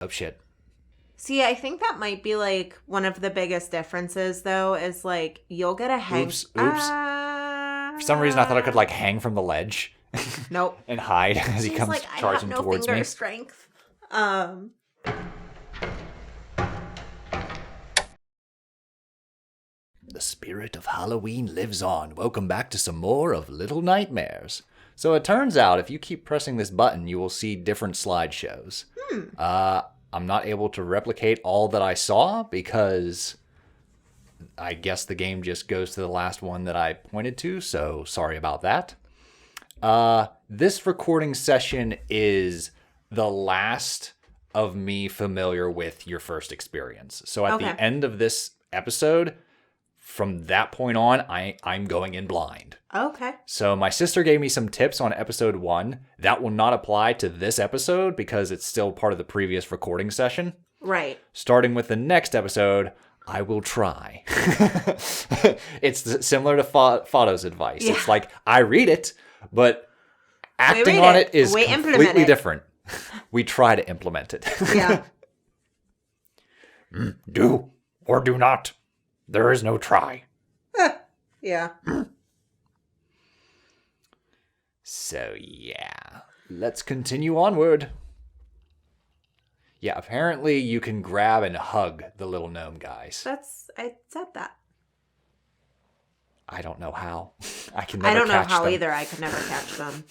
Oh, shit. See, I think that might be, like, one of the biggest differences, though, is, like, you'll get a hang... Oops. For some reason, I thought I could, like, hang from the ledge. Nope. And hide as he He's comes like, charging I have no towards finger me. strength. The spirit of Halloween lives on. Welcome back to some more of Little Nightmares. So it turns out, if you keep pressing this button, you will see different slideshows. I'm not able to replicate all that I saw because I guess the game just goes to the last one that I pointed to, so sorry about that. This recording session is the last of me familiar with your first experience. So at the end of this episode, from that point on, I'm going in blind. Okay. So my sister gave me some tips on episode 1. That will not apply to this episode because it's still part of the previous recording session. Right. Starting with the next episode, I will try. It's similar to Fado's advice. Yeah. It's like, I read it, but acting on it is completely different. We try to implement it. Yeah. Do or do not. There is no try. Yeah. So, yeah. Let's continue onward. Yeah, apparently you can grab and hug the little gnome guys. I said that. I don't know how. I can never catch them. I don't know how either. I could never catch them.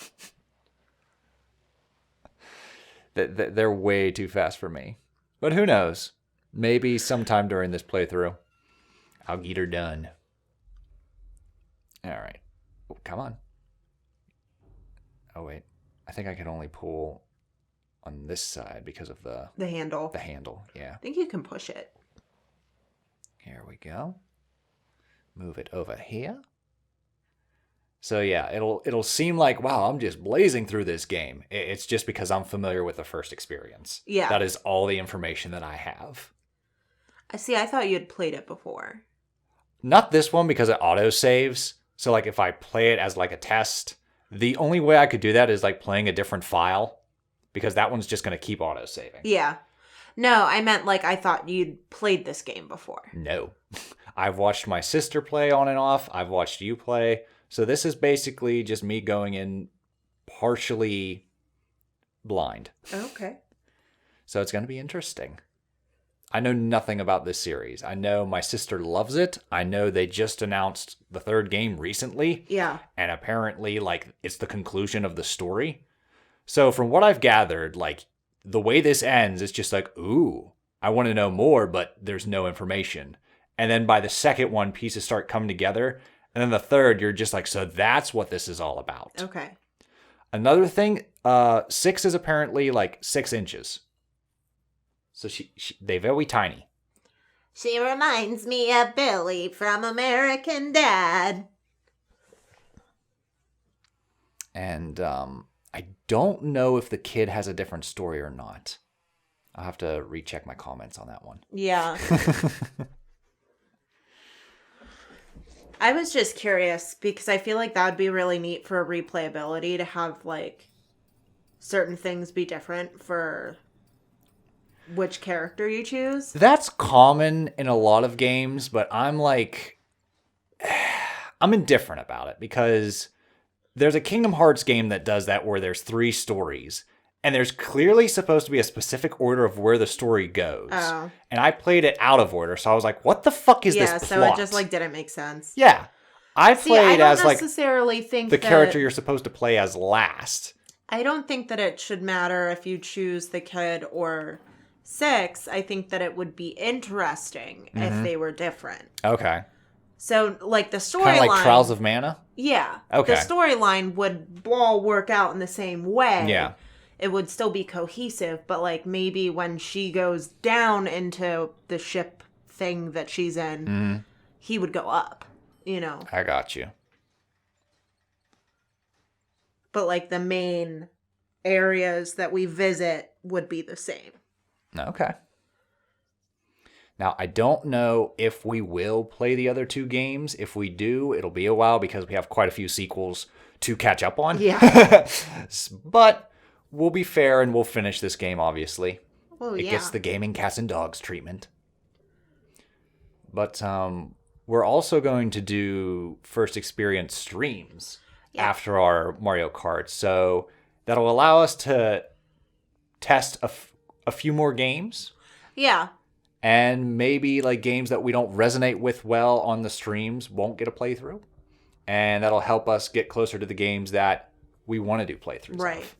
They're way too fast for me. But who knows? Maybe sometime during this playthrough, I'll get her done. All right. Oh, come on. Oh, wait. I think I can only pull on this side because of the handle. The handle, yeah. I think you can push it. Here we go. Move it over here. So yeah, it'll seem like, wow, I'm just blazing through this game. It's just because I'm familiar with the first experience. Yeah. That is all the information that I have. I see. I thought you had played it before. Not this one because it auto-saves. So like if I play it as like a test, the only way I could do that is like playing a different file because that one's just going to keep auto-saving. Yeah. No, I meant like I thought you'd played this game before. No. I've watched my sister play on and off. I've watched you play. So this is basically just me going in partially blind. Okay. So it's going to be interesting. I know nothing about this series. I know my sister loves it. I know they just announced the third game recently. Yeah. And apparently, like, it's the conclusion of the story. So from what I've gathered, like, the way this ends, it's just like, ooh, I want to know more, but there's no information. And then by the second one, pieces start coming together. And then the third, you're just like, so that's what this is all about. Okay. Another thing, 6 is apparently like 6 inches. So they're very tiny. She reminds me of Billy from American Dad. And I don't know if the kid has a different story or not. I'll have to recheck my comments on that one. Yeah. I was just curious because I feel like that would be really neat for replayability to have like certain things be different for which character you choose. That's common in a lot of games, but I'm indifferent about it because there's a Kingdom Hearts game that does that where there's 3 stories. And there's clearly supposed to be a specific order of where the story goes. Oh. And I played it out of order, so I was like, what the fuck is this plot? Yeah, so it just like didn't make sense. Yeah. I played as like think the character you're supposed to play as last. I don't think that it should matter if you choose the kid or 6. I think that it would be interesting if they were different. Okay. So, like, the storyline... Kind of like Trials of Mana? Yeah. Okay. The storyline would all work out in the same way. Yeah. It would still be cohesive, but, like, maybe when she goes down into the ship thing that she's in, he would go up, you know? I got you. But, like, the main areas that we visit would be the same. Okay. Now, I don't know if we will play the other 2 games. If we do, it'll be a while because we have quite a few sequels to catch up on. Yeah. But we'll be fair and we'll finish this game, obviously. Oh, It yeah. gets the gaming cats and dogs treatment. But we're also going to do first experience streams after our Mario Kart. So that'll allow us to test a few more games. Yeah. And maybe like games that we don't resonate with well on the streams won't get a playthrough. And that'll help us get closer to the games that we want to do playthroughs of.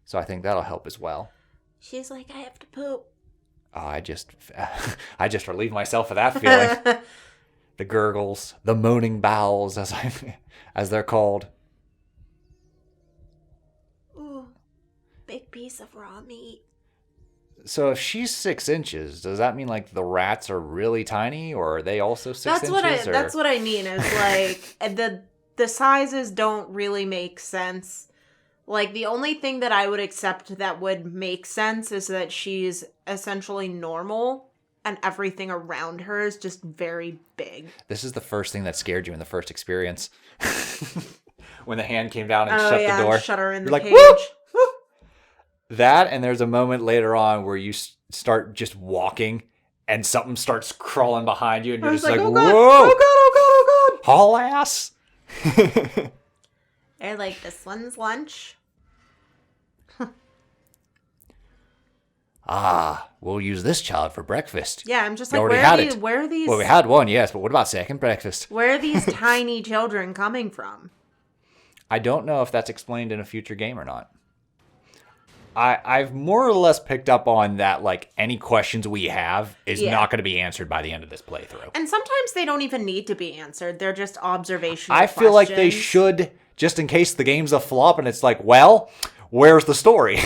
So I think that'll help as well. She's like, I have to poop. Oh, I just relieved myself of that feeling. The gurgles, the moaning bowels, as they're called. Ooh, big piece of raw meat. So if she's 6 inches, does that mean like the rats are really tiny, or are they also 6 inches? That's what I mean. Is like the sizes don't really make sense. Like, the only thing that I would accept that would make sense is that she's essentially normal and everything around her is just very big. This is the first thing that scared you in the first experience. When the hand came down and shut the door. Shut her in the like, cage. Woo! That, and there's a moment later on where you start just walking and something starts crawling behind you and you're just like, oh whoa! God, oh God, oh God, oh God. Haul ass! They're like, this one's lunch. We'll use this child for breakfast. Yeah, I'm just We like, already where had are these? it. Where are these? Well, we had one, yes, but what about second breakfast? Where are these tiny children coming from? I don't know if that's explained in a future game or not. I've more or less picked up on that, like, any questions we have is not going to be answered by the end of this playthrough. And sometimes they don't even need to be answered. They're just observational I feel like they questions. should, just in case the game's a flop and it's like, well, where's the story?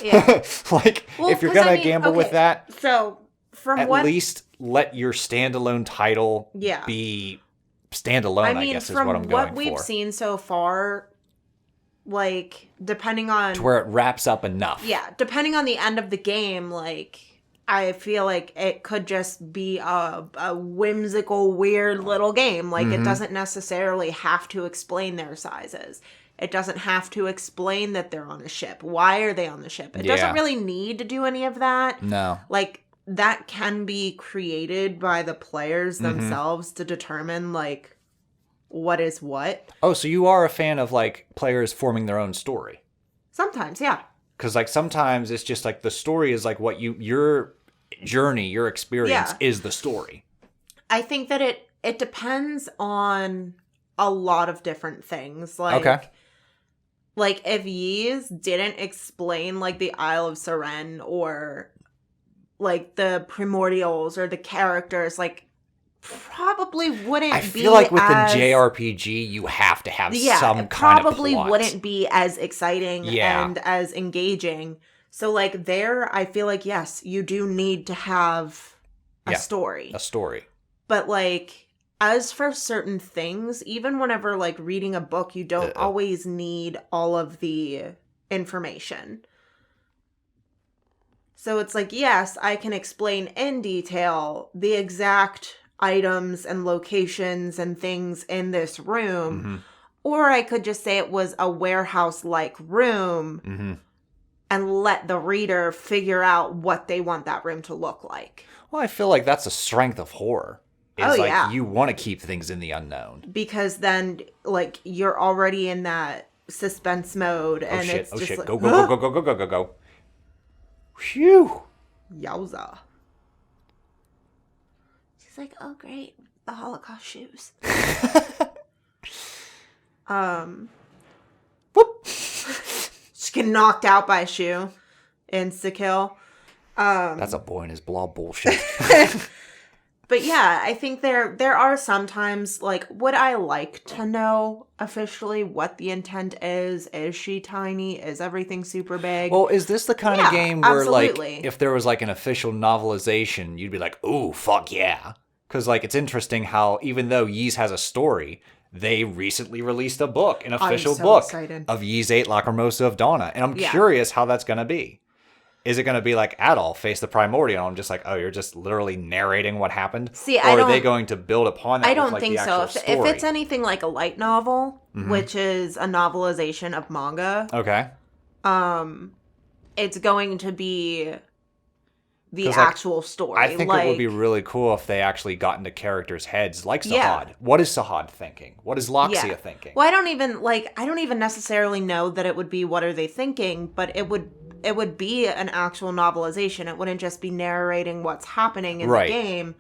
Yeah. Like, Well, if you're 'cause going to gamble with that, So, from at what... least let your standalone title be standalone, I guess, is what I'm going for. from what we've seen so far, like, depending on... To where it wraps up enough. Yeah, depending on the end of the game, like, I feel like it could just be a whimsical, weird little game. Like, it doesn't necessarily have to explain their sizes. It doesn't have to explain that they're on a ship. Why are they on the ship? It doesn't really need to do any of that. No. Like, that can be created by the players themselves to determine, like, what is what. Oh, so you are a fan of, like, players forming their own story? Sometimes, yeah. Because, like, sometimes it's just, like, the story is, like, what your journey, your experience is the story. I think that it depends on a lot of different things. Like, okay. Like, if Ys didn't explain, like, the Isle of Seren or, like, the Primordials or the characters, like, probably wouldn't be I feel like with the JRPG, you have to have some kind of plot. Probably wouldn't be as exciting and as engaging. So, like, there, I feel like, yes, you do need to have a story. A story. But, like, as for certain things, even whenever, like, reading a book, you don't always need all of the information. So it's like, yes, I can explain in detail the exact items and locations and things in this room. Or I could just say it was a warehouse-like room and let the reader figure out what they want that room to look like. Well, I feel like that's a strength of horror. It's you want to keep things in the unknown. Because then, like, you're already in that suspense mode. And it's just like, go, go, go, go, go, go, go, go. Phew. Yowza. She's like, oh, great. The Holocaust shoes. Whoop. She's getting knocked out by a shoe. Insta-kill. That's a boy in his blob bullshit. But yeah, I think there are sometimes, like, would I like to know officially what the intent is? Is she tiny? Is everything super big? Well, is this the kind of game where, absolutely. like, if there was, like, an official novelization, you'd be like, ooh, fuck yeah. Because, like, it's interesting how, even though Ys has a story, they recently released a book, an official book excited. Of Ys 8 Lacrimosa of Donna. And I'm curious how that's going to be. Is it going to be like Adolf face the Primordial? I'm just like, oh, you're just literally narrating what happened? See, or are they going to build upon that? I don't with, like, think the so. actual story? If it's anything like a light novel, which is a novelization of manga, okay, it's going to be the 'Cause, like, actual story. I think it would be really cool if they actually got into characters' heads, like Sahad. Yeah. What is Sahad thinking? What is Loxia thinking? Well, I don't even necessarily know that it would be what are they thinking, but it would be an actual novelization. It wouldn't just be narrating what's happening in the game.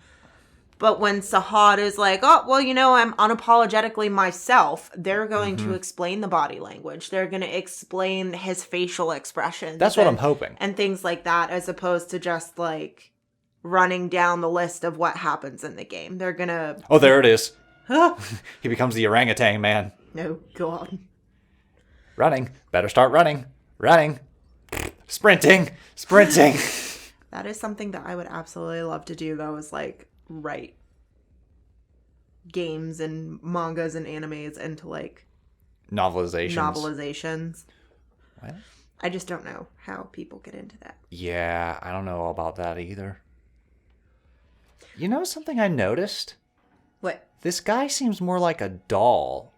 But when Sahad is like, oh, well, I'm unapologetically myself, they're going to explain the body language. They're going to explain his facial expressions. That's what I'm hoping. And things like that, as opposed to just, like, running down the list of what happens in the game. They're going to... Oh, there it is. He becomes the orangutan man. No, God. Running. Better start running. Running. Sprinting. That is something that I would absolutely love to do, though, is, like... write games and mangas and animes into like novelizations. What? I just don't know how people get into that. Yeah, I don't know about that either. You know something I noticed? What? This guy seems more like a doll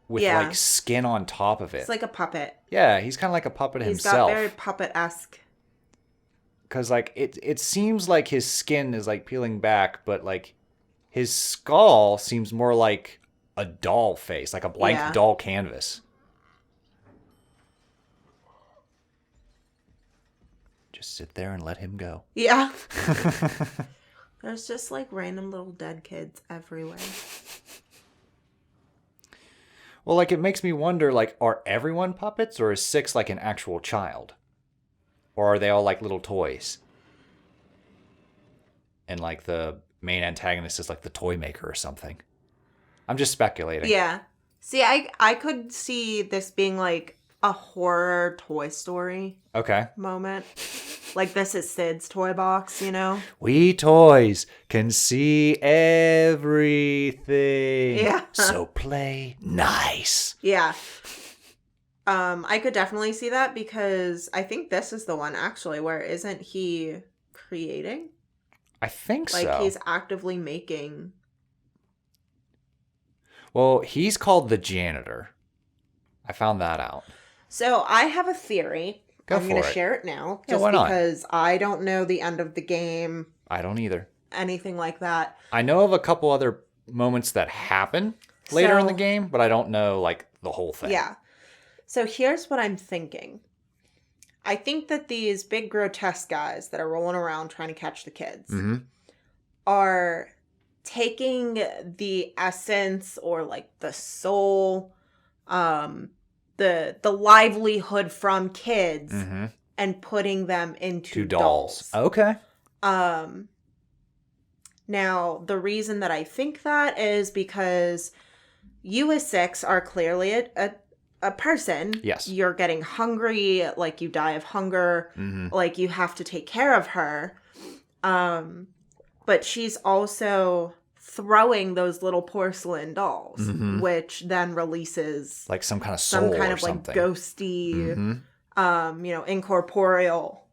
with like skin on top of it. It's like a puppet. Yeah, he's kind of like a puppet himself. He's got very puppet-esque. Because, like, it seems like his skin is, like, peeling back, but, like, his skull seems more like a doll face, like a blank doll canvas. Just sit there and let him go. Yeah. There's just, like, random little dead kids everywhere. Well, like, it makes me wonder, like, are everyone puppets, or is Six, like, an actual child? Or are they all like little toys? And like the main antagonist is like the toy maker or something. I'm just speculating. Yeah. See, I could see this being like a horror Toy Story moment. Like this is Sid's toy box, We toys can see everything. Yeah. So play nice. Yeah. I could definitely see that because I think this is the one actually where isn't he creating? I think so. Like he's actively making. Well, he's called the janitor. I found that out. So I have a theory. I'm going to share it now just because I don't know the end of the game. I don't either. Anything like that. I know of a couple other moments that happen later in the game, but I don't know like the whole thing. Yeah. So here's what I'm thinking. I think that these big grotesque guys that are rolling around trying to catch the kids are taking the essence or like the soul, the livelihood from kids and putting them into dolls. Okay. Now, the reason that I think that is because you as Six are clearly a person. Yes. You're getting hungry, like you die of hunger, like you have to take care of her. But she's also throwing those little porcelain dolls, which then releases like some kind of soul some kind or of something. Like ghosty, incorporeal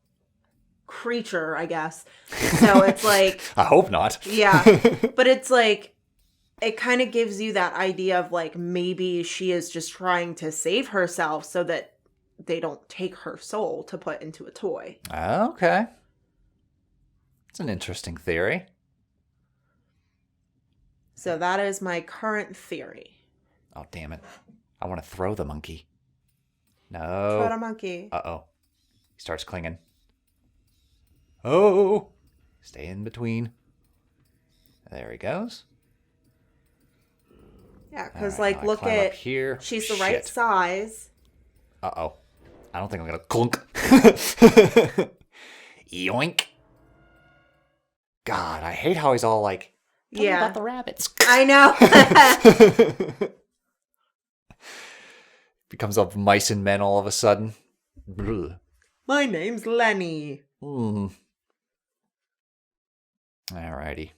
creature, I guess. So it's like I hope not. Yeah. But it's like it kind of gives you that idea of like maybe she is just trying to save herself so that they don't take her soul to put into a toy. Okay. It's an interesting theory. So that is my current theory. Oh, damn it. I want to throw the monkey. No. Throw the monkey. Uh-oh. He starts clinging. Oh. Stay in between. There he goes. Yeah, because right, look at here. She's the right size. Uh-oh. I don't think I'm gonna clunk. Yoink. God, I hate how he's all like, tell me about the rabbits. I know. Becomes of mice and men all of a sudden. My name's Lenny. Alrighty.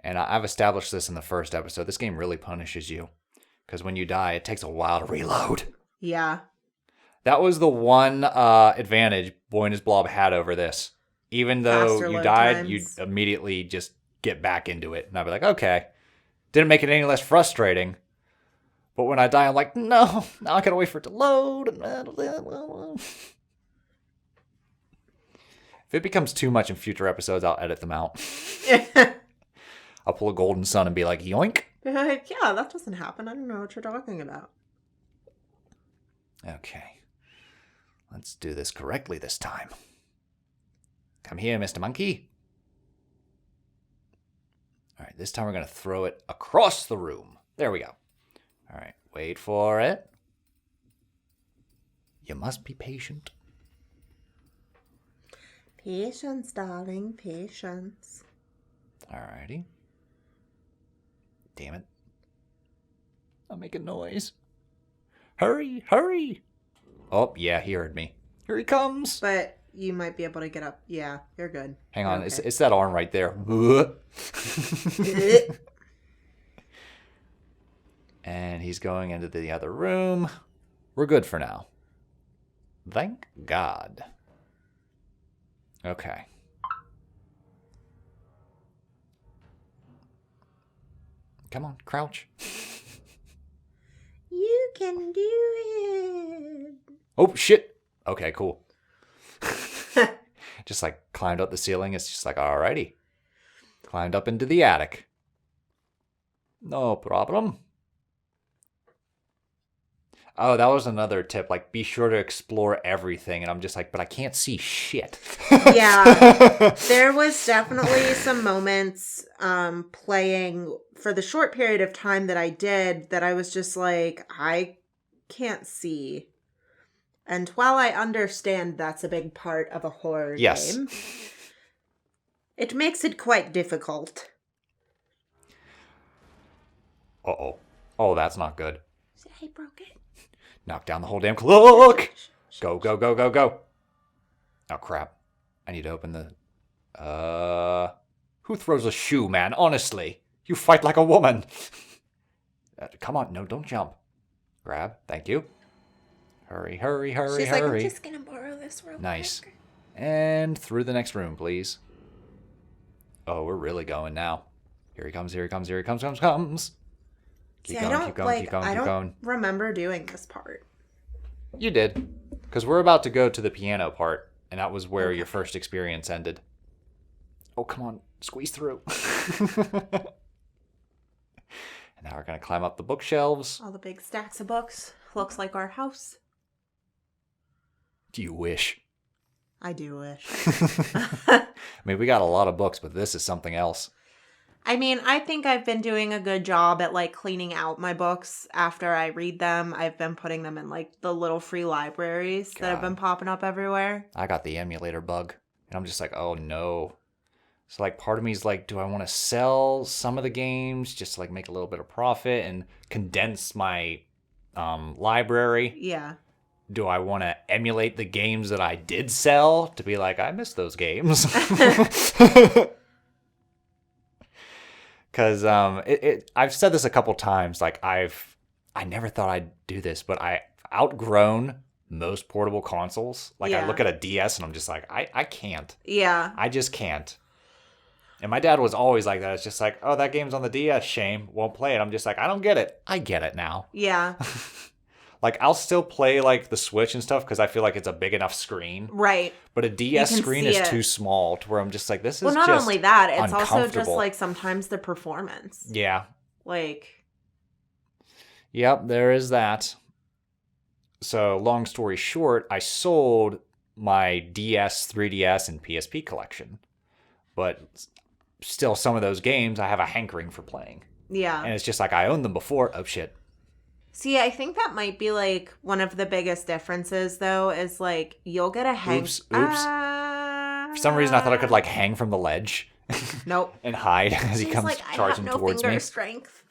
And I've established this in the first episode. This game really punishes you. Because when you die, it takes a while to reload. Yeah. That was the one advantage Boy and His Blob had over this. Even though you died, you'd immediately just get back into it. And I'd be like, okay. Didn't make it any less frustrating. But when I die, I'm like, no, now I gotta wait for it to load. If it becomes too much in future episodes, I'll edit them out. I'll pull a Golden Sun and be like, yoink. Yeah, that doesn't happen. I don't know what you're talking about. Okay. Let's do this correctly this time. Come here, Mr. Monkey. All right, this time we're going to throw it across the room. There we go. All right, wait for it. You must be patient. Patience, darling, patience. Alrighty. Damn it. I'll make a noise. Hurry, hurry. Oh, yeah, he heard me. Here he comes. But you might be able to get up. Yeah, you're good. Hang on, Okay. it's that arm right there. And he's going into the other room. We're good for now. Thank God. Okay. Come on, crouch. You can do it. Oh, shit. Okay, cool. Just like climbed up the ceiling. It's just like, alrighty. Climbed up into the attic. No problem. Oh, that was another tip. Like, be sure to explore everything. And I'm just like, but I can't see shit. Yeah. There was definitely some moments playing for the short period of time that I did that I was just like, I can't see. And while I understand that's a big part of a horror game, it makes it quite difficult. Uh-oh. Oh, that's not good. I broke it. Knock down the whole damn clock. Go, go, go, go, go. Oh, crap. I need to open the... Who throws a shoe, man? Honestly. You fight like a woman. Come on. No, don't jump. Grab. Thank you. Hurry, hurry, hurry, She's hurry. like, I'm just going to borrow this real Nice. quick. And through the next room, please. Oh, we're really going now. Here he comes, here he comes, here he comes, comes. Keep going, keep going, keep going, keep going. I don't remember doing this part. You did. Because we're about to go to the piano part, and that was where your first experience ended. Oh, come on. Squeeze through. And now we're going to climb up the bookshelves. All the big stacks of books. Looks like our house. Do you wish? I do wish. I mean, we got a lot of books, but this is something else. I mean, I think I've been doing a good job at, like, cleaning out my books after I read them. I've been putting them in, like, the little free libraries that have been popping up everywhere. I got the emulator bug, and I'm just like, oh, no. So, like, part of me is like, do I want to sell some of the games just to, like, make a little bit of profit and condense my library? Yeah. Do I want to emulate the games that I did sell to be like, I miss those games? Because I've said this a couple times. Like, I never thought I'd do this, but I've outgrown most portable consoles. Like, I look at a DS and I'm just like, I can't. Yeah. I just can't. And my dad was always like that. It's just like, oh, that game's on the DS, shame. Won't play it. I'm just like, I don't get it. I get it now. Yeah. Like, I'll still play, like, the Switch and stuff because I feel like it's a big enough screen. Right. But a DS screen is too small to where I'm just like, this is well, not just only that, it's also just, uncomfortable. like, sometimes the performance. Yeah. Like... Yep, there is that. So, long story short, I sold my DS, 3DS, and PSP collection. But still, some of those games I have a hankering for playing. Yeah. And it's just like, I owned them before. Oh, shit. See, I think that might be, like, one of the biggest differences, though, is, like, you'll get a hang... Oops. For some reason, I thought I could, like, hang from the ledge. Nope. And hide as he comes like, charging towards me. I have no finger strength.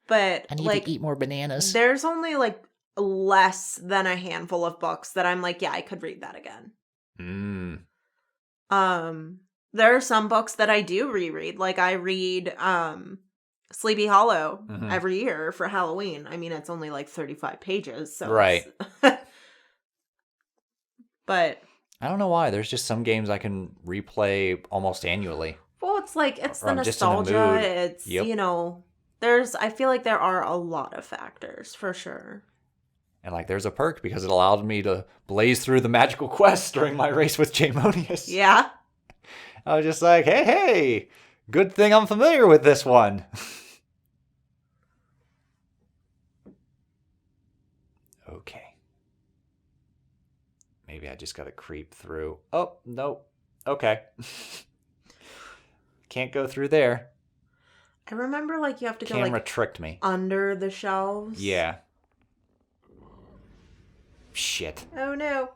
But, I need like, to eat more bananas. There's only, like, less than a handful of books that I'm like, yeah, I could read that again. There are some books that I do reread. Like, I read, Sleepy Hollow every year for Halloween. I mean, it's only like 35 pages, so right. But I don't know why. There's just some games I can replay almost annually. Well, it's like it's Or the I'm just in the nostalgia. mood. It's you know, I feel like there are a lot of factors for sure. And like, there's a perk because it allowed me to blaze through the magical quests during my race with Jamonius. Yeah. I was just like, hey, good thing I'm familiar with this one. Okay. Maybe I just gotta creep through. Oh, no. Okay. Can't go through there. I remember, like, you have to go, Camera like, tricked me. under the shelves. Yeah. Shit. Oh, no.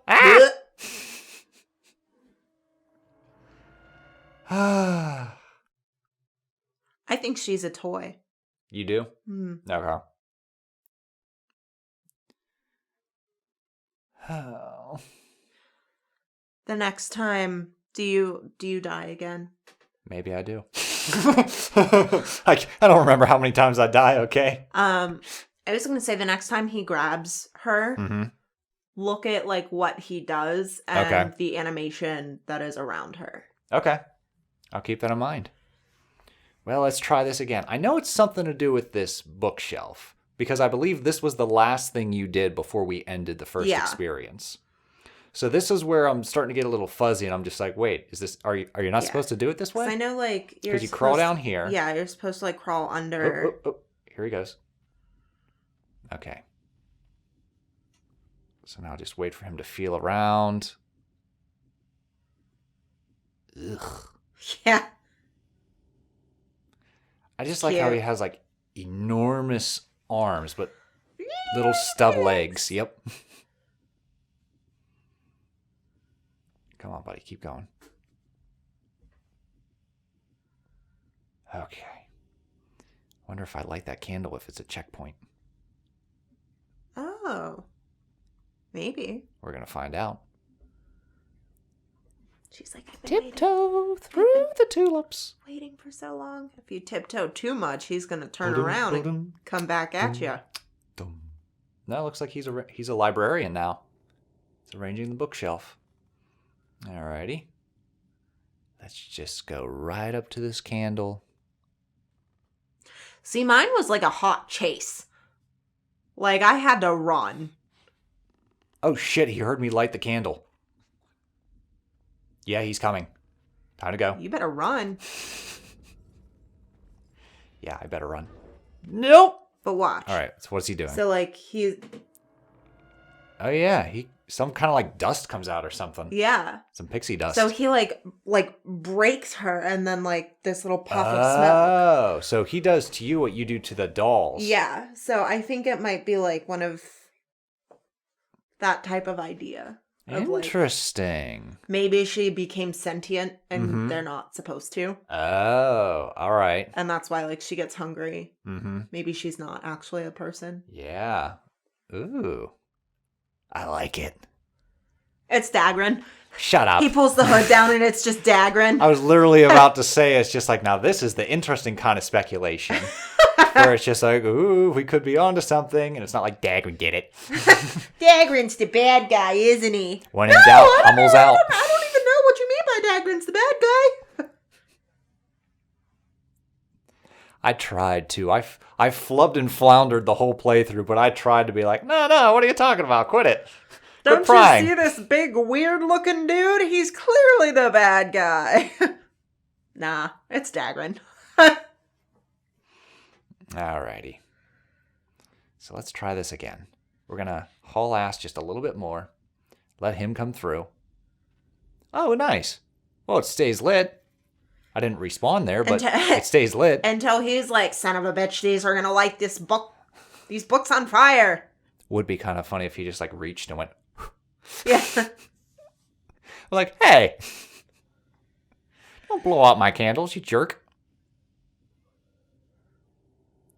Ah. I think she's a toy. You do? Okay. Oh. The next time, do you die again? Maybe I do. I don't remember how many times I die, okay? I was going to say the next time he grabs her, Mm-hmm. look at, like, what he does and Okay. the animation that is around her. Okay. I'll keep that in mind. Well, let's try this again. I know it's something to do with this bookshelf, because I believe this was the last thing you did before we ended the first experience. So this is where I'm starting to get a little fuzzy, and I'm just like, wait, is this? Are you not supposed to do it this way? I know, like, because you crawl down here. Yeah, you're supposed to, like, crawl under. Oh. Here he goes. Okay. So now just wait for him to feel around. Ugh. Yeah. I just like how he has, like, enormous arms, but little stub legs. Yep. Come on, buddy. Keep going. Okay. Wonder if I light that candle if it's a checkpoint. Oh. Maybe. We're going to find out. She's like, I've been Tiptoe through the tulips. waiting for so long. If you tiptoe too much, he's going to turn around and come back at you. No, it looks like he's a librarian now. He's arranging the bookshelf. Alrighty. Let's just go right up to this candle. See, mine was like a hot chase. Like, I had to run. Oh shit, he heard me light the candle. Yeah, he's coming. Time to go. You better run. Yeah, I better run. Nope. But watch. Alright, so what's he doing? So, like, Oh yeah, some kind of like dust comes out or something. Yeah. Some pixie dust. So he like breaks her, and then like this little puff of smoke. Oh, so he does to you what you do to the dolls. Yeah. So I think it might be like one of that type of idea. Interesting. Like, maybe she became sentient and they're not supposed to. Oh, all right. And that's why like she gets hungry. Mm-hmm. Maybe she's not actually a person. Yeah. Ooh. I like it. It's Dagrin. Shut up. He pulls the hood down and it's just Dagrin. I was literally about to say, it's just like, now this is the interesting kind of speculation. Where it's just like, ooh, we could be onto something. And it's not like Dagrin did it. Dagrin's the bad guy, isn't he? When in doubt, Hummel's out. I don't even know what you mean by Dagrin's the bad guy. I tried to. I flubbed and floundered the whole playthrough, but I tried to be like, no, what are you talking about? Quit it. Don't you see this big, weird-looking dude? He's clearly the bad guy. Nah, it's Dagrin. Alrighty. So let's try this again. We're going to haul ass just a little bit more. Let him come through. Oh, nice. Well, it stays lit. I didn't respawn there, but it stays lit. Until he's like, son of a bitch, these are going to light these books on fire. Would be kind of funny if he just like reached and went. Yeah. Like, hey, don't blow out my candles, you jerk.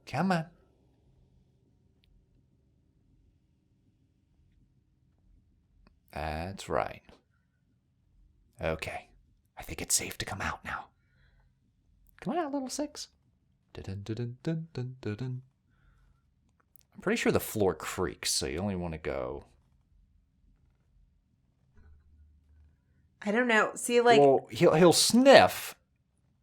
Come on. That's right. Okay. I think it's safe to come out now. Come on out, little six. Dun-dun-dun-dun-dun-dun-dun. I'm pretty sure the floor creaks, so you only want to go... I don't know. See, like... Well, he'll sniff,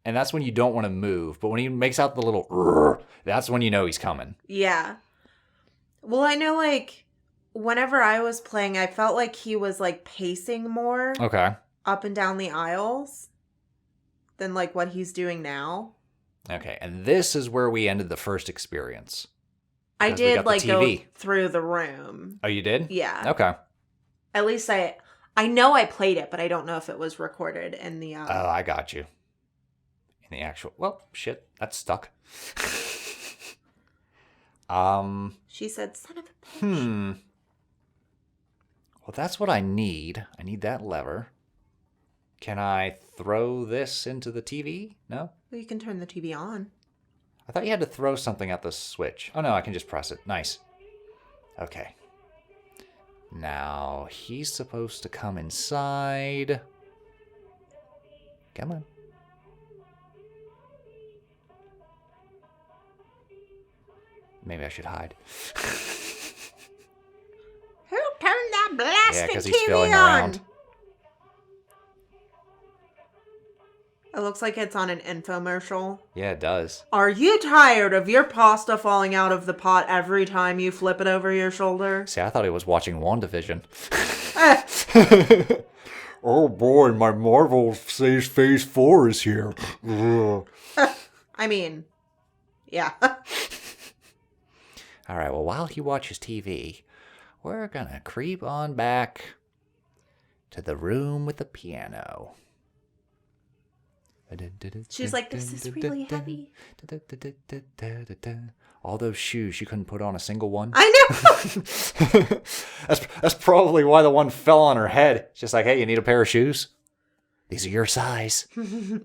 and that's when you don't want to move. But when he makes out the little... that's when you know he's coming. Yeah. Well, I know, like, whenever I was playing, I felt like he was like pacing more Okay. up and down the aisles than like what he's doing now. Okay, and this is where we ended the first experience. I Because we did got the like go TV. through the room. Oh, you did? Yeah. Okay. At least I know I played it, but I don't know if it was recorded in the Oh, I got you. In the actual... Well, shit, that's stuck. She said, "Son of a bitch." Well, that's what I need. I need that lever. Can I throw this into the TV? No? Well, you can turn the TV on. I thought you had to throw something at the switch. Oh, no, I can just press it. Nice. Okay. Now, he's supposed to come inside. Come on. Maybe I should hide. Who turned that blasted Yeah, because TV he's feeling on? around. It looks like it's on an infomercial. Yeah, it does. Are you tired of your pasta falling out of the pot every time you flip it over your shoulder? See, I thought he was watching WandaVision. Oh boy, my Marvel says Phase 4 is here. I mean, yeah. All right, well, while he watches TV, we're gonna creep on back to the room with the piano. She's like, "This is really heavy." All those shoes, you couldn't put on a single one. I know. That's probably why the one fell on her head. It's just like, hey, you need a pair of shoes? These are your size. The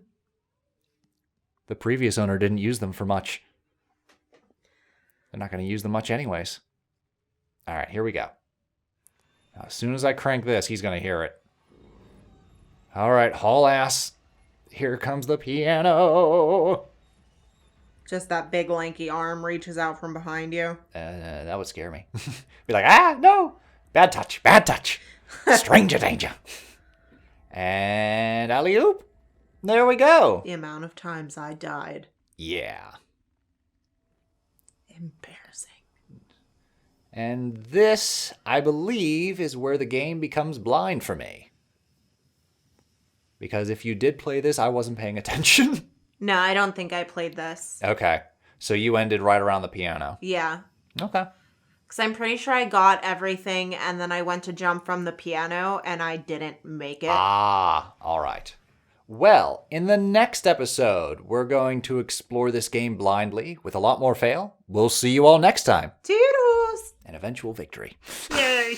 previous owner didn't use them for much. They're not going to use them much anyways. All right, here we go. Now, as soon as I crank this, he's going to hear it. All right, haul ass. Here comes the piano. Just that big lanky arm reaches out from behind you. That would scare me. Be like, ah, no. Bad touch, bad touch. Stranger danger. And alley-oop. There we go. The amount of times I died. Yeah. Embarrassing. And this, I believe, is where the game becomes blind for me. Because if you did play this, I wasn't paying attention. No, I don't think I played this. Okay. So you ended right around the piano. Yeah. Okay. Because I'm pretty sure I got everything, and then I went to jump from the piano, and I didn't make it. Ah, all right. Well, in the next episode, we're going to explore this game blindly with a lot more fail. We'll see you all next time. Toodles! An eventual victory. Yay!